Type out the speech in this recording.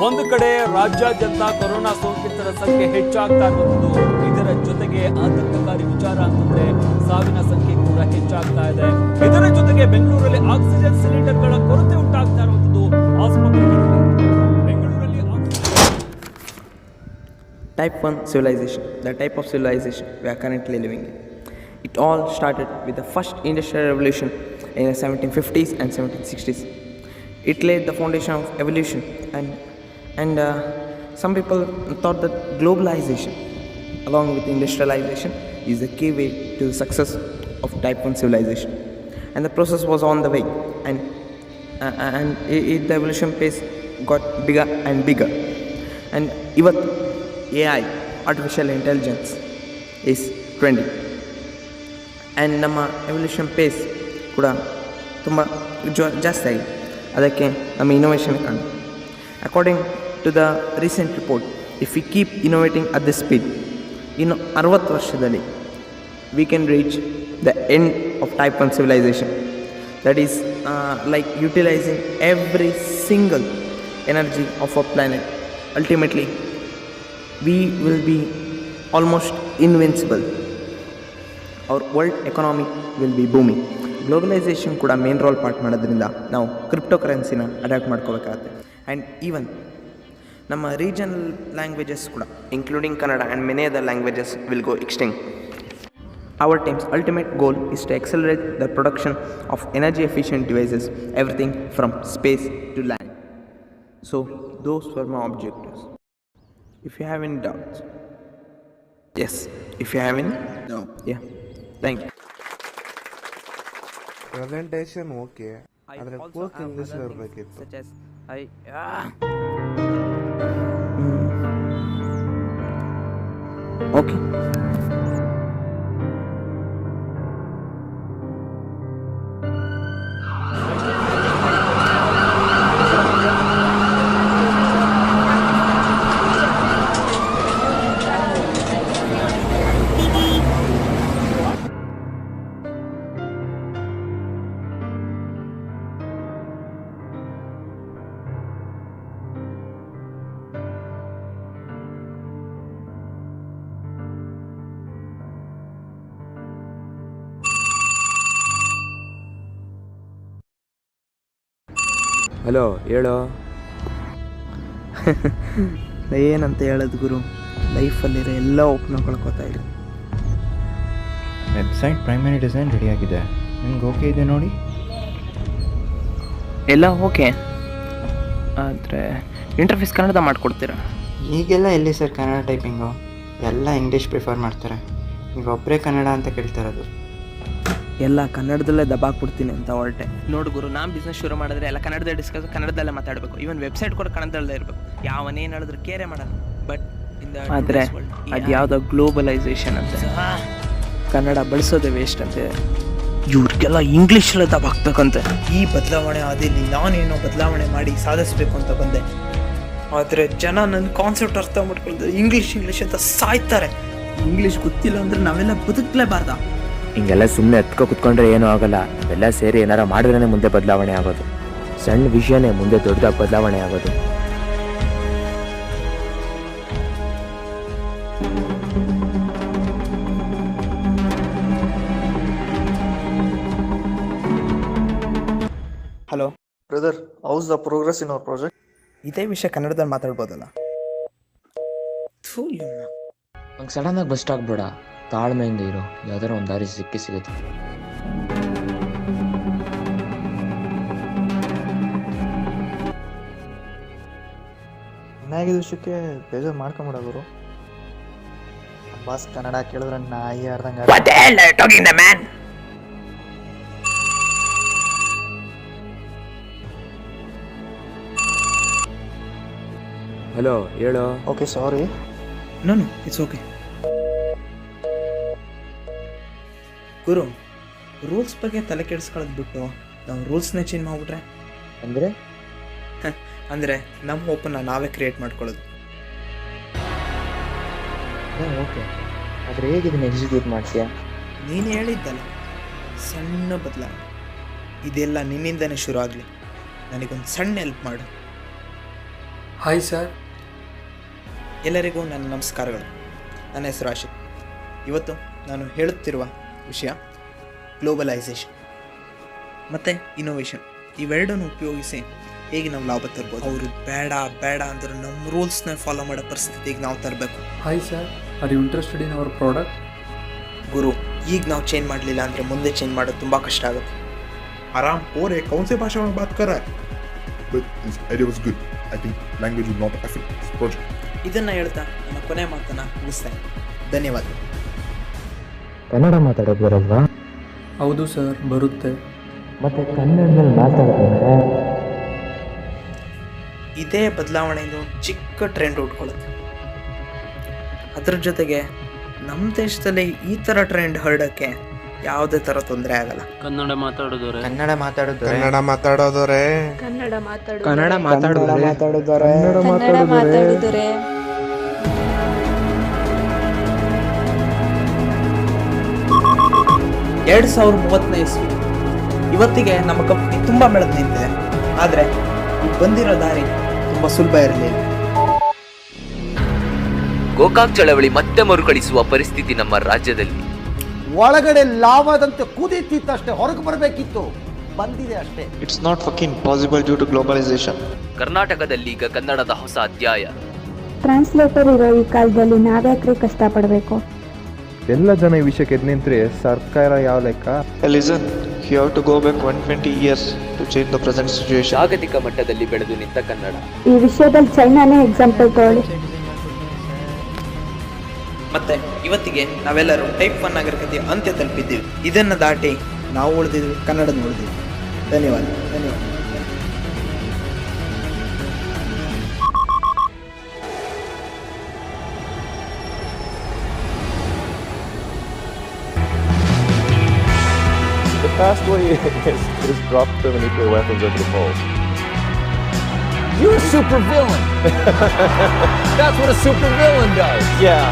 ಒಂದು ಕಡೆ ರಾಜ್ಯಾದ್ಯಂತ ಕೊರೋನಾ ಸೋಂಕಿತರ ಸಂಖ್ಯೆ ಹೆಚ್ಚಾಗ್ತಾ ಇರುವುದು, ಇದರ ಜೊತೆಗೆ ಆತಂಕಕಾರಿ ವಿಚಾರ ಅಂತಂದ್ರೆ ಸಾವಿನ ಸಂಖ್ಯೆ ಕೂಡ ಹೆಚ್ಚಾಗ್ತಾ ಇದೆ. ಇದರ ಜೊತೆಗೆ ಬೆಂಗಳೂರಲ್ಲಿ ಆಕ್ಸಿಜನ್ ಸಿಲಿಂಡರ್ಗಳ ಕೊರತೆ ಉಂಟಾಗ್ತಾ ಇರುವುದು ಆಸ್ಪತ್ರೆಗಳಲ್ಲಿ. ಬೆಂಗಳೂರಲ್ಲಿ Type 1 civilization, the type of civilization we are currently living in. It all started with the first industrial revolution in the 1750s and 1760s. It laid the foundation of evolution, and some people thought that globalization along with industrialization is the key way to the success of type 1 civilization. And the process was on the way, and the evolution pace got bigger and bigger. And even AI, artificial intelligence, is trending. And ನಮ್ಮ evolution pace ಕೂಡ ತುಂಬ ಜಾಸ್ತಿ ಆಗಿದೆ. ಅದಕ್ಕೆ ನಮ್ಮ innovation ಕಾರಣ. According to the recent report, if we keep innovating at this speed, ಇನ್ನು 60 ವರ್ಷದಲ್ಲಿ we can reach the end of type 1 civilization. That is like utilising every single energy of a planet. Ultimately we will be almost invincible. Our world economy will be booming. Globalisation ಕೂಡ main role part ಮಾಡೋದ್ರಿಂದ ನಾವು crypto ಕರೆನ್ಸಿನ adapt ಮಾಡ್ಕೋಬೇಕಾಗತ್ತೆ. And even ನಮ್ಮ regional languages ಕೂಡ including Kannada and many other languages will go extinct. Our team's ultimate goal is to accelerate the production of energy efficient devices, everything from space to land. So those were my objectives. If you have any doubts. Yes, if you have any. No. Yeah. Thank you. Presentation okay, ಆದರೆ post English ಇರಬೇಕಿತ್ತು. Such as Okay. Hello, ಹೇಳೋ. ಏನಂತ ಹೇಳೋದು ಗುರು, ಲೈಫಲ್ಲಿರೋ ಎಲ್ಲ open ಕಳ್ಕೊತಾ ಇಲ್ಲ. Website primary design ರೆಡಿಯಾಗಿದೆ, ನಿಮ್ಗೆ okay ಇದೆ ನೋಡಿ. ಎಲ್ಲ ಓಕೆ, ಆದರೆ ಇಂಟರ್ಫೇಸ್ ಕನ್ನಡ ಮಾಡಿಕೊಡ್ತೀರಾ? ಈಗೆಲ್ಲ ಎಲ್ಲಿ ಸರ್ ಕನ್ನಡ ಟೈಪಿಂಗು, ಎಲ್ಲ ಇಂಗ್ಲೀಷ್ ಪ್ರಿಫರ್ ಮಾಡ್ತಾರೆ. ಈಗ ಒಬ್ಬರೇ ಕನ್ನಡ ಅಂತ ಕೇಳ್ತಿರೋದು. ಎಲ್ಲ ಕನ್ನಡದಲ್ಲೇ ದಬಾಕ್ಬಿಡ್ತೀನಿ ಅಂತ ಹೊರಟೆ. ನೋಡು ಗುರು, ನಾನು ಬಿಸ್ನೆಸ್ ಶುರು ಮಾಡಿದ್ರೆ ಎಲ್ಲ ಕನ್ನಡದಲ್ಲೇ ಡಿಸ್ಕಸ್, ಕನ್ನಡದಲ್ಲೇ ಮಾತಾಡಬೇಕು. ಈವನ್ ವೆಬ್ಸೈಟ್ ಕೂಡ ಕನ್ನಡದಲ್ಲೇ ಇರಬೇಕು. ಯಾವನೇನು ಹೇಳಿದ್ರು ಕೇರೆ ಮಾಡಲ್ಲ. ಬಟ್ ಆದರೆ ಅದು ಯಾವುದೋ ಗ್ಲೋಬಲೈಸೇಷನ್ ಅಂತ ಕನ್ನಡ ಬಳಸೋದೇ ವೇಸ್ಟ್ ಅಂತೆ. ಇವ್ರಿಗೆಲ್ಲ ಇಂಗ್ಲೀಷಲ್ಲೇ ದಬಾಕ್ಬೇಕಂತೆ. ಈ ಬದಲಾವಣೆ ಅದಿಲ್ಲಿ ನಾನೇನೋ ಬದಲಾವಣೆ ಮಾಡಿ ಸಾಧಿಸ್ಬೇಕು ಅಂತ ಬಂದೆ. ಆದರೆ ಜನ ನನ್ನ ಕಾನ್ಸೆಪ್ಟ್ ಅರ್ಥ ಮಾಡ್ಕೊಳ್ತಾರೆ, ಇಂಗ್ಲೀಷ್ ಅಂತ ಸಾಯ್ತಾರೆ. ಇಂಗ್ಲೀಷ್ ಗೊತ್ತಿಲ್ಲ ಅಂದರೆ ನಾವೆಲ್ಲ ಬದುಕಲೇಬಾರ್ದ? ಹಿಂಗೆಲ್ಲ ಸುಮ್ಮನೆ ಎತ್ಕೊ ಕುತ್ಕೊಂಡ್ರೆ ಏನೂ ಆಗಲ್ಲ. ಎಲ್ಲ ಸೇರಿ ಏನಾರ ಮಾಡಿದ್ರೇ ಮುಂದೆ ಬದಲಾವಣೆ ಆಗೋದು. ಸಣ್ಣ ವಿಷಯನೇ ಮುಂದೆ ದೊಡ್ಡದಾಗಿ ಬದಲಾವಣೆ ಆಗೋದು. Hello brother, house the progress in our project? ಇದೇ ವಿಷಯ ಕನ್ನಡದಲ್ಲಿ ಮಾತಾಡ್ಬೋದಲ್ಲ? ಹಂಗೆ ಸಡನ್ನಾಗಿ ಬಸ್ಟ್ ಆಗ್ಬೇಡ, ತಾಳ್ಮೆಯಿಂದ ಇರೋ, ಯಾವ್ದಾರ ಒಂದು ದಾರಿ ಸಿಗುತ್ತೆ. ಇನ್ನಾಗಿದ್ದ ವಿಷಯಕ್ಕೆ ಬೇಜಾರು ಮಾಡ್ಕೊಂಬಿಡೋರು. ಬಾಸ್ ಕನ್ನಡ ಕೇಳಿದ್ರೆ ನಾಯಿ ಆಡ್ದಂಗೆ. ಹಲೋ, ಹೇಳೋ. Okay, sorry. No it's okay ಗುರು. ರೂಲ್ಸ್ ಬಗ್ಗೆ ತಲೆ ಕೆಡಿಸ್ಕೊಳ್ಳೋದು ಬಿಟ್ಟು ನಾವು ರೂಲ್ಸ್ನೇ ಚೇಂಜ್ ಮಾಡಿಬಿಟ್ರೆ ಅಂದರೆ ನಮ್ಮ ಓಪನ್ನ ನಾವೇ ಕ್ರಿಯೇಟ್ ಮಾಡ್ಕೊಳ್ಳೋದು. ಓಕೆ, ಆದರೆ ಹೇಗೆ ಇದನ್ನು ಎಕ್ಸಿಕ್ಯೂಟ್ ಮಾಡ್ತೀಯಾ? ನೀನು ಹೇಳಿದ್ದಲ್ಲ, ಸಣ್ಣ ಬದಲಾವಣೆ. ಇದೆಲ್ಲ ನಿನ್ನಿಂದನೇ ಶುರು ಆಗಲಿ. ನನಗೊಂದು ಸಣ್ಣ ಹೆಲ್ಪ್ ಮಾಡು. Hi sir. ಎಲ್ಲರಿಗೂ ನನ್ನ ನಮಸ್ಕಾರಗಳು. ನನ್ನ ಹೆಸರು ಆಶಿತ್. ಇವತ್ತು ನಾನು ಹೇಳುತ್ತಿರುವ ವಿಷಯ ಗ್ಲೋಬಲೈಸೇಷನ್ ಮತ್ತು ಇನೋವೇಷನ್. ಇವೆರಡನ್ನು ಉಪಯೋಗಿಸಿ ಹೇಗೆ ನಾವು ಲಾಭ ತರ್ಬೋದು. ಅವರು ಬೇಡ ಬೇಡ ಅಂದ್ರೆ ನಮ್ಮ ರೂಲ್ಸ್ನ ಫಾಲೋ ಮಾಡೋ ಪರಿಸ್ಥಿತಿಗೆ ನಾವು ತರಬೇಕು. Hi sir, are you interested in our product? ಗುರು, ಈಗ ನಾವು ಚೇಂಜ್ ಮಾಡಲಿಲ್ಲ ಅಂದರೆ ಮುಂದೆ ಚೇಂಜ್ ಮಾಡೋದು ತುಂಬ ಕಷ್ಟ ಆಗುತ್ತೆ. आराम हो रहे कौन से भाषा में बात कर रहा है? But his idea was good. I think language will not affect this project. ಇದನ್ನು ಹೇಳ್ತಾ ನನ್ನ ಕೊನೆ ಮಾತನ್ನು ಮುಗಿಸ್ತೇನೆ. ಧನ್ಯವಾದ. ಕನ್ನಡ ಮಾತಾಡೋದು ಬರಲ್ವಾ? ಹೌದು ಸರ್, ಬರುತ್ತೆ. ಮತ್ತೆ ಕನ್ನಡದಲ್ಲಿ ಮಾತಾಡಿದ್ರೆ ಇದೇ ಬದಲಾವಣೆಯಿಂದ ಒಂದು ಚಿಕ್ಕ ಟ್ರೆಂಡ್ ಉಟ್ಕೊಳ್ಳುತ್ತೆ. ಅದ್ರ ಜೊತೆಗೆ ನಮ್ಮ ದೇಶದಲ್ಲಿ ಈ ಥರ ಟ್ರೆಂಡ್ ಹರಡೋಕ್ಕೆ ಯಾವುದೇ ಥರ ತೊಂದರೆ ಆಗಲ್ಲ. ಕನ್ನಡ ಮಾತಾಡೋದವ್ರೆ ಕನ್ನಡ ಮಾತಾಡೋದವ್ರೆ ಕನ್ನಡ ಮಾತಾಡೋದವ್ರೆ 2030ನೇ ಇಸ್ವಿ ಇವತ್ತಿಗೆ ನಮ್ಮ ಕಂಪ್ನಿ ತುಂಬ ಬೆಳೆದು ನಿಂತಿದೆ. ಆದರೆ ಬಂದಿರೋ ದಾರಿ ತುಂಬ ಸುಲಭ ಇರಲಿಲ್ಲ. ಗೋಕಾಕ್ ಚಳವಳಿ ಮತ್ತೆ ಮರುಕಳಿಸುವ ಪರಿಸ್ಥಿತಿ ನಮ್ಮ ರಾಜ್ಯದಲ್ಲಿ. ಒಳಗಡೆ ಲಾವಾದಂತೆ ಕುದೀತಿತ್ತಷ್ಟೇ, ಹೊರಗೆ ಬರಬೇಕಿತ್ತು, ಬಂದಿದೆ ಅಷ್ಟೇ. It's not fucking possible due to globalisation. ಕರ್ನಾಟಕದಲ್ಲಿ ಈಗ ಕನ್ನಡದ ಹೊಸ ಅಧ್ಯಾಯ. ಟ್ರಾನ್ಸ್ಲೇಟರ್ ಇರೋ ಈ ಕಾಲದಲ್ಲಿ ನಾವ್ಯಾಕ್ರಿ ಕಷ್ಟಪಡಬೇಕು? ಎಲ್ಲ ಜನ ಈ ವಿಷಯಕ್ಕೆ ಎದ್ದು ನಿಂತ್ರೆ ಸರ್ಕಾರ ಯಾವ ಲೆಕ್ಕ? Listen, you have to go back 120 years to change the present situation. ಜಾಗತಿಕ ಮಟ್ಟದಲ್ಲಿ ಬೆಳೆದು ನಿಂತ ಕನ್ನಡ. ಈ ವಿಷಯದಲ್ಲಿ ಚೈನಾನೇ ಎಕ್ಸಾಂಪಲ್ ತಗೊಳ್ಳಿ. ಮತ್ತೆ ಇವತ್ತಿಗೆ ನಾವೆಲ್ಲರೂ ಟೈಪ್ 1 ನಾಗರಿಕತೆಯ ಅಂತ್ಯ ತಲುಪಿದ್ದೀವಿ. ಇದನ್ನು ದಾಟಿ ನಾವು ಉಳಿದಿದ್ವಿ, ಕನ್ನಡದ ಉಳಿದಿದ್ವಿ. ಧನ್ಯವಾದ. The fast way is drop thermonuclear weapons over the pole. You're a super villain. That's what a super villain does. Yeah.